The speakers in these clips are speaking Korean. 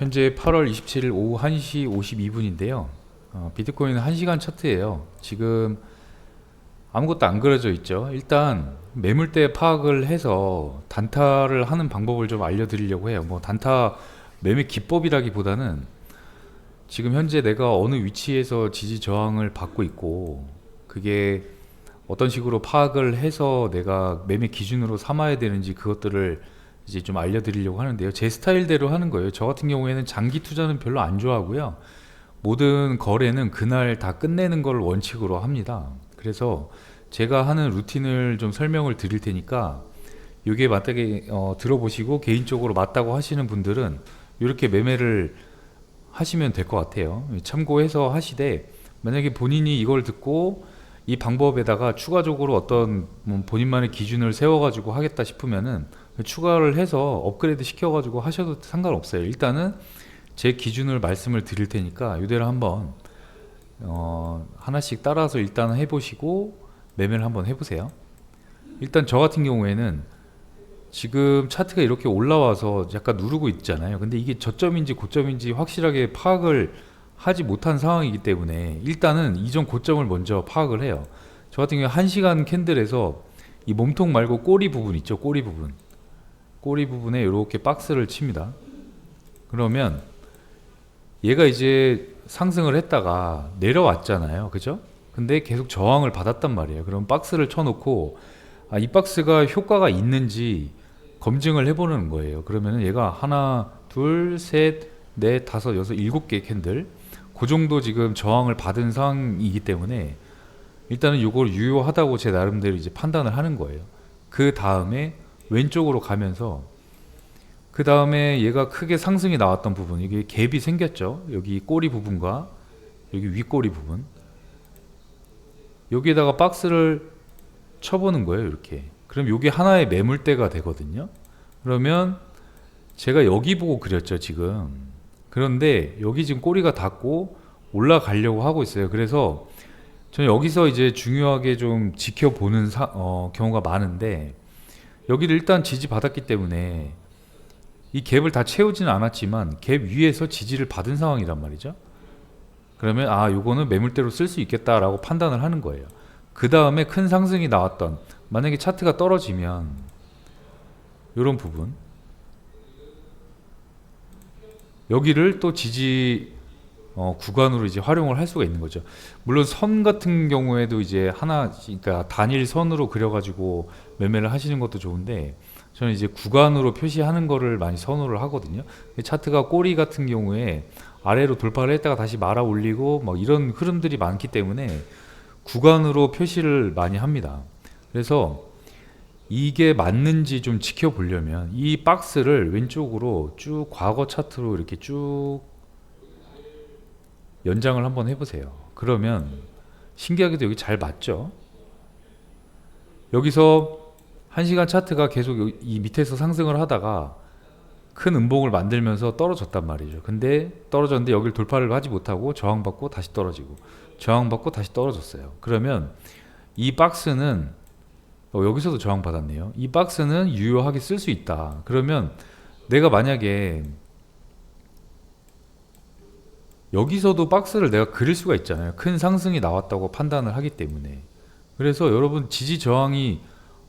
현재 8월 27일 오후 1시 52분인데요. 비트코인은 1시간 차트예요. 지금 아무것도 안 그려져 있죠. 일단 매물대 파악을 해서 단타를 하는 방법을 좀 알려드리려고 해요. 뭐 단타 매매 기법이라기보다는 지금 현재 내가 어느 위치에서 지지 저항을 받고 있고 그게 어떤 식으로 파악을 해서 내가 매매 기준으로 삼아야 되는지 그것들을 이제 좀 알려드리려고 하는데요. 제 스타일대로 하는 거예요. 저 같은 경우에는 장기 투자는 별로 안 좋아하고요. 모든 거래는 그날 다 끝내는 걸 원칙으로 합니다. 그래서 제가 하는 루틴을 좀 설명을 드릴 테니까 이게 맞다게 들어보시고 개인적으로 맞다고 하시는 분들은 이렇게 매매를 하시면 될 것 같아요. 참고해서 하시되, 만약에 본인이 이걸 듣고 이 방법에다가 추가적으로 어떤 본인만의 기준을 세워가지고 하겠다 싶으면은 추가를 해서 업그레이드 시켜가지고 하셔도 상관없어요. 일단은 제 기준을 말씀을 드릴 테니까 이대로 한번 하나씩 따라서 일단 해보시고 매매를 한번 해보세요. 일단 저 같은 경우에는 지금 차트가 이렇게 올라와서 약간 누르고 있잖아요. 근데 이게 저점인지 고점인지 확실하게 파악을 하지 못한 상황이기 때문에 일단은 이전 고점을 먼저 파악을 해요. 저 같은 경우에 1시간 캔들에서 이 몸통 말고 꼬리 부분 있죠. 꼬리 부분, 꼬리 부분에 이렇게 박스를 칩니다. 그러면 얘가 이제 상승을 했다가 내려왔잖아요. 그죠? 근데 계속 저항을 받았단 말이에요. 그럼 박스를 쳐놓고 이 박스가 효과가 있는지 검증을 해보는 거예요. 그러면은 얘가 하나, 둘, 셋, 넷, 다섯, 여섯, 7개 캔들, 그 정도 지금 저항을 받은 상황이기 때문에 일단은 이걸 유효하다고 제 나름대로 이제 판단을 하는 거예요. 그 다음에 왼쪽으로 가면서 그 다음에 얘가 크게 상승이 나왔던 부분, 이게 갭이 생겼죠. 여기 꼬리 부분과 여기 윗꼬리 부분, 여기에다가 박스를 쳐보는 거예요. 이렇게. 그럼 이게 하나의 매물대가 되거든요. 그러면 제가 여기 보고 그렸죠 지금. 그런데 여기 지금 꼬리가 닿고 올라가려고 하고 있어요. 그래서 저는 여기서 이제 중요하게 좀 지켜보는 경우가 많은데, 여기를 일단 지지받았기 때문에 이 갭을 다 채우지는 않았지만 갭 위에서 지지를 받은 상황이란 말이죠. 그러면 요거는 매물대로 쓸 수 있겠다라고 판단을 하는 거예요. 그 다음에 큰 상승이 나왔던, 만약에 차트가 떨어지면 이런 부분, 여기를 또 지지 구간으로 이제 활용을 할 수가 있는 거죠. 물론 선 같은 경우에도 이제 하나, 그러니까 단일 선으로 그려가지고 매매를 하시는 것도 좋은데, 저는 이제 구간으로 표시하는 거를 많이 선호를 하거든요. 차트가 꼬리 같은 경우에 아래로 돌파를 했다가 다시 말아 올리고 막 이런 흐름들이 많기 때문에 구간으로 표시를 많이 합니다. 그래서 이게 맞는지 좀 지켜보려면 이 박스를 왼쪽으로 쭉 과거 차트로 이렇게 쭉 연장을 한번 해보세요. 그러면 신기하게도 여기 잘 맞죠? 여기서 1시간 차트가 계속 이 밑에서 상승을 하다가 큰 음봉을 만들면서 떨어졌단 말이죠. 근데 떨어졌는데 여기를 돌파를 하지 못하고 저항받고 다시 떨어지고 저항받고 다시 떨어졌어요. 그러면 이 박스는 여기서도 저항받았네요. 이 박스는 유효하게 쓸 수 있다. 그러면 내가 만약에 여기서도 박스를 내가 그릴 수가 있잖아요. 큰 상승이 나왔다고 판단을 하기 때문에. 그래서 여러분 지지 저항이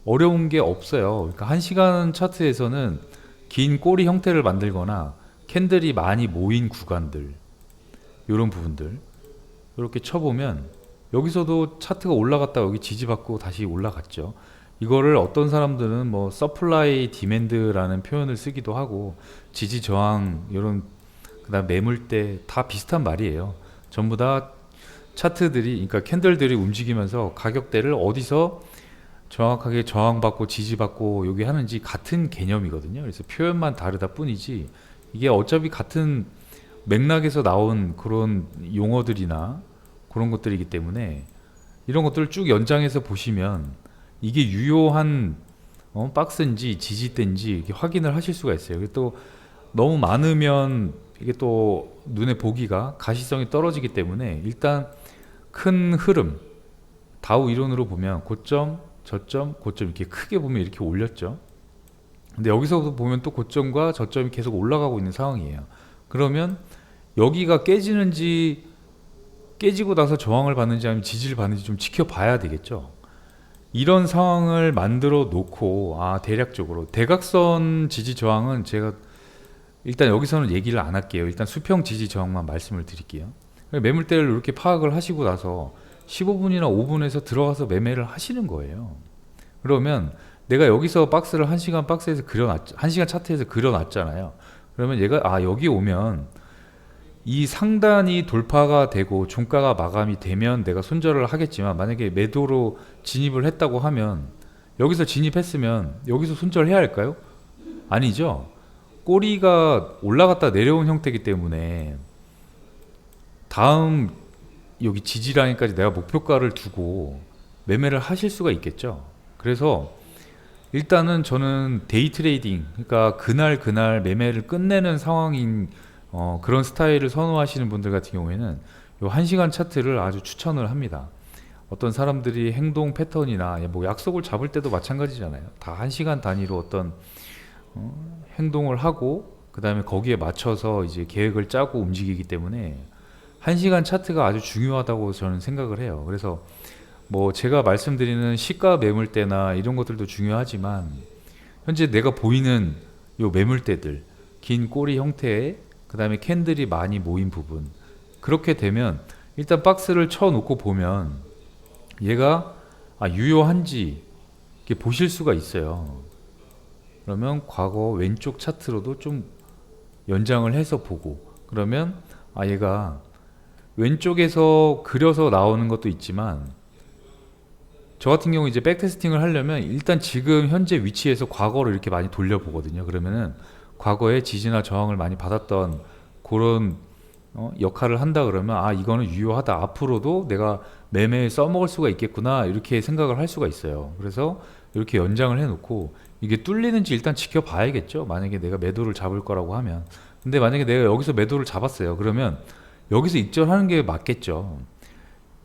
어려운 게 없어요. 그러니까 1시간 차트에서는 긴 꼬리 형태를 만들거나 캔들이 많이 모인 구간들, 이런 부분들 이렇게 쳐보면 여기서도 차트가 올라갔다가 여기 지지받고 다시 올라갔죠. 이거를 어떤 사람들은 뭐 서플라이 디맨드라는 표현을 쓰기도 하고, 지지 저항 이런, 그다음 매물대 다 비슷한 말이에요. 전부 다 차트들이, 그러니까 캔들들이 움직이면서 가격대를 어디서 정확하게 저항받고 지지받고 여기 하는지 같은 개념이거든요. 그래서 표현만 다르다 뿐이지 이게 어차피 같은 맥락에서 나온 그런 용어들이나 그런 것들이기 때문에 이런 것들을 쭉 연장해서 보시면 이게 유효한 박스인지 지지대인지 이렇게 확인을 하실 수가 있어요. 그리고 또 너무 많으면 이게 또 눈에 보기가 가시성이 떨어지기 때문에 일단 큰 흐름, 다우 이론으로 보면 고점, 저점, 고점 이렇게 크게 보면 이렇게 올렸죠. 근데 여기서도 보면 또 고점과 저점이 계속 올라가고 있는 상황이에요. 그러면 여기가 깨지고 나서 저항을 받는지 아니면 지지를 받는지 좀 지켜봐야 되겠죠. 이런 상황을 만들어 놓고 대략적으로 대각선 지지 저항은 제가 일단 여기서는 얘기를 안 할게요. 일단 수평 지지 저항만 말씀을 드릴게요. 매물대를 이렇게 파악을 하시고 나서 15분이나 5분에서 들어가서 매매를 하시는 거예요. 그러면 내가 여기서 박스를 1시간 박스에서 1시간 차트에서 그려놨잖아요. 그러면 얘가 여기 오면 이 상단이 돌파가 되고 종가가 마감이 되면 내가 손절을 하겠지만, 만약에 매도로 진입을 했다고 하면 여기서 진입했으면 여기서 손절해야 할까요? 아니죠. 꼬리가 올라갔다 내려온 형태이기 때문에 다음 여기 지지 라인까지 내가 목표가를 두고 매매를 하실 수가 있겠죠. 그래서 일단은 저는 데이 트레이딩, 그러니까 그날 매매를 끝내는 상황인 그런 스타일을 선호하시는 분들 같은 경우에는 요 1시간 차트를 아주 추천을 합니다. 어떤 사람들이 행동 패턴이나 뭐 약속을 잡을 때도 마찬가지잖아요. 다 1시간 단위로 어떤 행동을 하고 그 다음에 거기에 맞춰서 이제 계획을 짜고 움직이기 때문에 1시간 차트가 아주 중요하다고 저는 생각을 해요. 그래서 뭐 제가 말씀드리는 시가 매물대나 이런 것들도 중요하지만, 현재 내가 보이는 요 매물대들, 긴 꼬리 형태의 그 다음에 캔들이 많이 모인 부분, 그렇게 되면 일단 박스를 쳐 놓고 보면 얘가 유효한지 이렇게 보실 수가 있어요. 그러면 과거 왼쪽 차트로도 좀 연장을 해서 보고, 그러면 얘가 왼쪽에서 그려서 나오는 것도 있지만, 저 같은 경우 이제 백테스팅을 하려면 일단 지금 현재 위치에서 과거로 이렇게 많이 돌려보거든요. 그러면은 과거에 지지나 저항을 많이 받았던 그런 역할을 한다 그러면 이거는 유효하다, 앞으로도 내가 매매에 써먹을 수가 있겠구나, 이렇게 생각을 할 수가 있어요. 그래서 이렇게 연장을 해놓고 이게 뚫리는지 일단 지켜봐야겠죠. 만약에 내가 매도를 잡을 거라고 하면. 근데 만약에 내가 여기서 매도를 잡았어요. 그러면 여기서 익절하는 게 맞겠죠.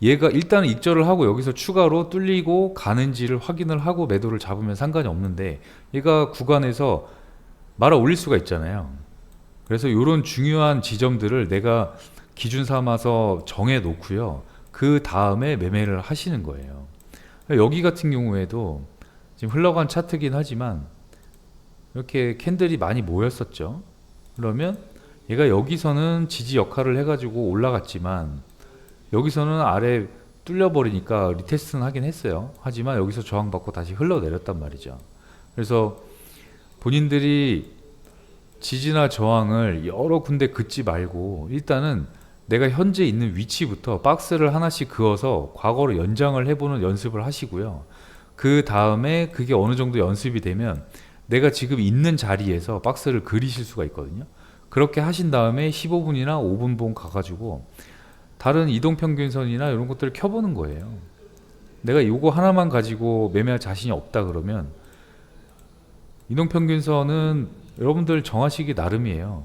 얘가 일단 익절을 하고 여기서 추가로 뚫리고 가는지를 확인을 하고 매도를 잡으면 상관이 없는데, 얘가 구간에서 말아 올릴 수가 있잖아요. 그래서 이런 중요한 지점들을 내가 기준 삼아서 정해 놓고요, 그 다음에 매매를 하시는 거예요. 여기 같은 경우에도 지금 흘러간 차트긴 하지만 이렇게 캔들이 많이 모였었죠. 그러면 얘가 여기서는 지지 역할을 해가지고 올라갔지만 여기서는 아래 뚫려버리니까 리테스트는 하긴 했어요. 하지만 여기서 저항받고 다시 흘러내렸단 말이죠. 그래서 본인들이 지지나 저항을 여러 군데 긋지 말고 일단은 내가 현재 있는 위치부터 박스를 하나씩 그어서 과거로 연장을 해보는 연습을 하시고요. 그 다음에 그게 어느 정도 연습이 되면 내가 지금 있는 자리에서 박스를 그리실 수가 있거든요. 그렇게 하신 다음에 15분이나 5분봉 가가지고 다른 이동평균선이나 이런 것들을 켜보는 거예요. 내가 요거 하나만 가지고 매매할 자신이 없다 그러면 이동평균선은 여러분들 정하시기 나름이에요.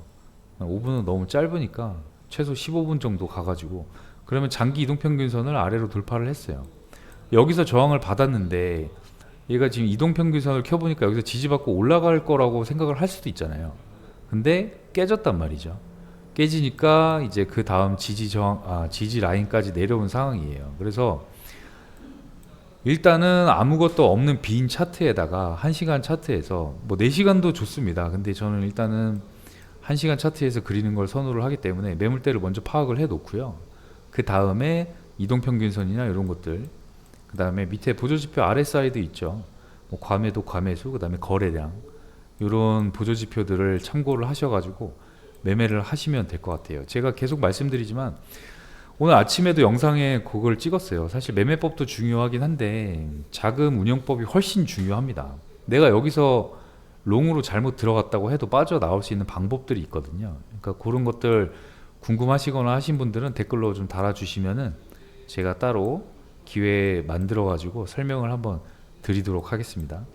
5분은 너무 짧으니까 최소 15분 정도 가가지고, 그러면 장기 이동평균선을 아래로 돌파를 했어요. 여기서 저항을 받았는데 얘가 지금 이동평균선을 켜보니까 여기서 지지받고 올라갈 거라고 생각을 할 수도 있잖아요. 근데 깨졌단 말이죠. 깨지니까 이제 그 다음 지지 라인까지 내려온 상황이에요. 그래서 일단은 아무것도 없는 빈 차트에다가 1시간 차트에서 뭐 4시간도 좋습니다. 근데 저는 일단은 1시간 차트에서 그리는 걸 선호를 하기 때문에 매물대를 먼저 파악을 해 놓고요. 그 다음에 이동평균선이나 이런 것들, 그 다음에 밑에 보조지표 RSI도 있죠. 뭐 과매도, 과매수, 그 다음에 거래량, 이런 보조지표들을 참고를 하셔가지고 매매를 하시면 될 것 같아요. 제가 계속 말씀드리지만 오늘 아침에도 영상에 그걸 찍었어요. 사실 매매법도 중요하긴 한데 자금 운영법이 훨씬 중요합니다. 내가 여기서 롱으로 잘못 들어갔다고 해도 빠져나올 수 있는 방법들이 있거든요. 그러니까 그런 것들 궁금하시거나 하신 분들은 댓글로 좀 달아주시면은 제가 따로 기회 만들어 가지고 설명을 한번 드리도록 하겠습니다.